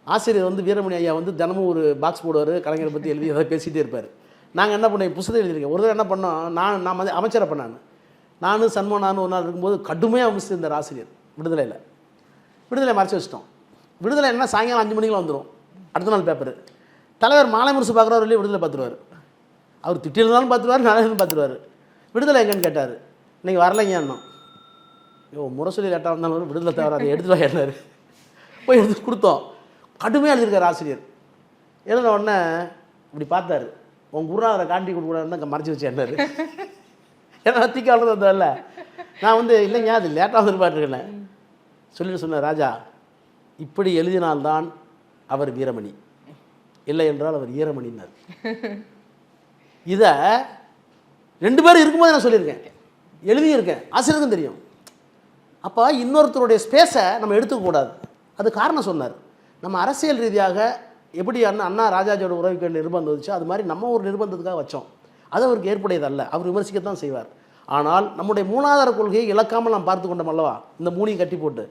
ஆசிரியர் வந்து வீரமணி ஐயா வந்து தினமும் ஒரு பாக்ஸ் போடுவார், கலைஞரை பற்றி எழுதி ஏதாவது பேசிகிட்டே இருப்பார். நாங்கள் என்ன பண்ணோம், புத்தகம் எழுதியிருக்கேன். ஒரு தடவை என்ன பண்ணோம், நான் வந்து அமைச்சரப்ப நானும் சண்முகனானு ஒரு நாள் இருக்கும்போது கடுமையாக விமர்சித்திருந்தார் ஆசிரியர். விடுதலை மறைச்சி வச்சிட்டோம். விடுதலை என்ன சாயங்காலம் 5 மணிக்கெலாம் வந்துடும், அடுத்த நாள் பேப்பர். தலைவர் மாலை முரசு பார்க்குறவர் இல்லையே, விடுதலை பார்த்துருவார். அவர் திட்டிருந்தாலும் பார்த்துருவார், நாளையும் பார்த்துருவார். விடுதலை எங்கன்னு கேட்டார், இன்றைக்கி வரலைங்கன்னோம். முரசொலி லேட்டாக இருந்தாலும் விடுதலை தவிர அதை எடுத்துகிட்டு வாங்கினார். போய் எடுத்து கொடுத்தோம். கடுமையாக எழுதியிருக்கார் ஆசிரியர். எழுதின உடனே இப்படி பார்த்தாரு, உன் குருநாதரை காண்டி கொடுக்கூடாதுன்னு அங்கே மறைச்சி வச்சு என்னார். ஏன்னா தீக்காவது வந்ததில்ல. நான் வந்து இல்லைங்க அது லேட்டாக வந்து பாட்டுருக்கேன் சொல்லிட்டு சொன்னேன், ராஜா இப்படி எழுதினால்தான் அவர் வீரமணி, இல்லை என்றால் அவர் ஈரமணினார். இதை 2 பேரும் இருக்கும்போது நான் சொல்லியிருக்கேன், எழுதியிருக்கேன், ஆசிரியருக்கும் தெரியும். அப்போ இன்னொருத்தருடைய ஸ்பேஸை நம்ம எடுத்துக்கக்கூடாது. அது காரணம் சொன்னார். நம்ம அரசியல் ரீதியாக எப்படி அண்ணா ராஜாஜியோட உறவுக்கு நிர்பந்தம் வந்துச்சு, அது மாதிரி நம்ம ஒரு நிர்பந்தத்துக்காக வச்சோம். அது அவருக்கு ஏற்புடையதல்ல, அவர் விமர்சிக்கத்தான் செய்வார். ஆனால் நம்முடைய மூலாதார கொள்கையை இழக்காமல் நாம் பார்த்து கொண்டோம் அல்லவா, இந்த 3ஐயும் கட்டி போட்டு